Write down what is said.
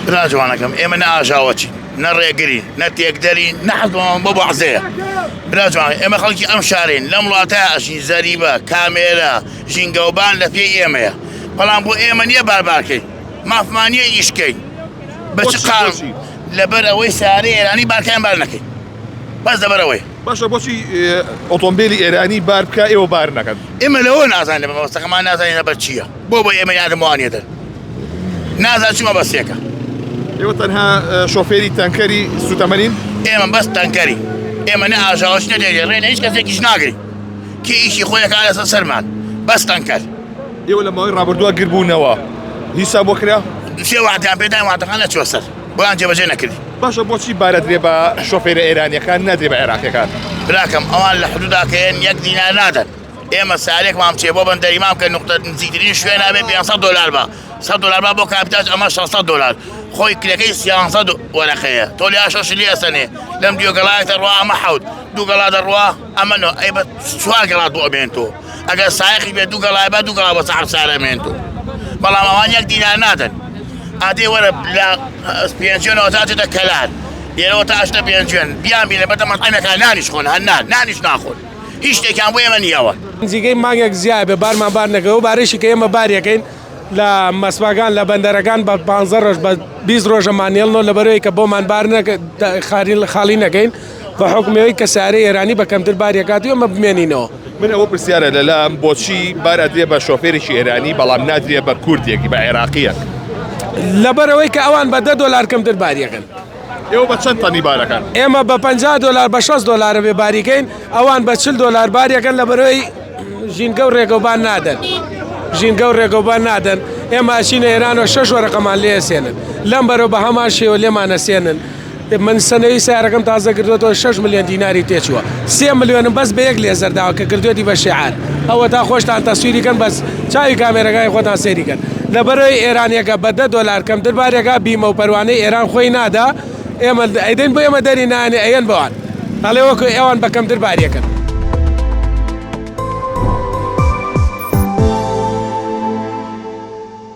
برا جوانكم إما نأجاوتي نريقري نتيقدري نحن بابو عزية برا جوانك إما خلقي أمشارين لملاتا أشين زريبة كاميرا جين قوبان لفي إيميا بلان بو إيما نيا بارباركي ما فمانية يشكي بس قام لبروي ساري إيراني باركين بارنكي بس دبروي باشا بۆچی ئۆتۆمبیلی ئێرانی بار بکە ئێوە بار نەکەن إما لو نازان لما مستقما نازان لبرشيا بابا إيما يادم وانيدر نازان شو ما بس هيك ئێوە تەنها شۆفێری تانکەری سوتەمەنین إيما بس تنكري إيما نأجاوش ندير رينا إيش كذاك ناقري كي إيشي خويك على أساس سرمان بس تنكر ئێوە لە ماوەی ڕابردووە گربوونەوە هیساب وەکرا شي واحد عم بيدعم واحد خلنا توصل بلان جاب جينا كذي باشە بۆچی بارە درێ بە شۆفێرە ئێرانیەکان نادرێ بە عێراقیەکان براكم أوان لحدودا كين يقدينا نادر إما سالك ما مشي بابا ندري ما ممكن نقطة نزيدين شوية أبي $100 با $100 با بو كابتاج أما $600 خوي كلكي $600 ولا خير تولي أشوش لي سنة لم ديو قلاية الروا أما حود دو قلاية الروا أما نو أي بس سؤال قلاية دو أبينتو أجل سايق بيدو قلاية دو قلاية بصعب سالمينتو بلا ما وان يقدينا نادر أدي ورا لا بينشون وتاتي تكلان يلو تاشنا بينشون بيان بدل ما طعمك نانيش خون نانيش ناخذ هیچ تێکیان بۆ ئێمە نییەوە نزیکەی مانگێک زیاد بە بارمان بار نەکەوە بارێکی کە ئێمە بارەکەین لە مەسواگان لە بەندەرەکان بە 15 ڕۆژ بە 20 ڕۆژەمانێڵنەوە لەبەرەوەی کە بۆمان بار خاڵی نەکەین بە حکومەوەی کە سارەی ئێرانی بە کەمتر بارێکاتی ئەمە بمێنینەوە من ئەوە پرسیارە لەلام بۆچی بار ئەدرێ بە شۆفێرێکی ئێرانی بەڵام نادرێ بە کوردێکی بە عێراقیەک لەبەرەوەی کە ئەوان بە $10 کەمتر باریەکەن ئێوە بە چەند تەنی بارەکان ئێمە بە $50 بە $6 بێ باریکەین ئەوان بە $40 باریەکەن لەبەرەوەی ژینگە و ڕێگەوبان نادەن ژینگە و ڕێگەوبان نادەن ئێمە ئەچینە ئێرانەوە 6 وەرەقەمان لێ سێنن لەم بەرەو بە هەمان شێوە لێمانە سێنن من سنەوەی سیارەکەم تازە کردوێتەوە 6 ملیۆن دیناری تێچووە 3 ملیۆنم بەس بە یەک لێزەرداوە کە کردوێتی بە شیعار ئەوە تا خۆشتان تەسویریکەن بەس چاوی کامێرەکانی خۆتان سێریکەن لەبەرەوەی ئێرانیەکە بە $10 کەمتر بارێکا بیمە و پەروانەی ئێران خۆی نادا ئێمە ئەیدەین بۆ ئێمە دەری نانێ ئەیەن بەوان هەڵێ وەکو ئێوان بە کەمتر باریەکەن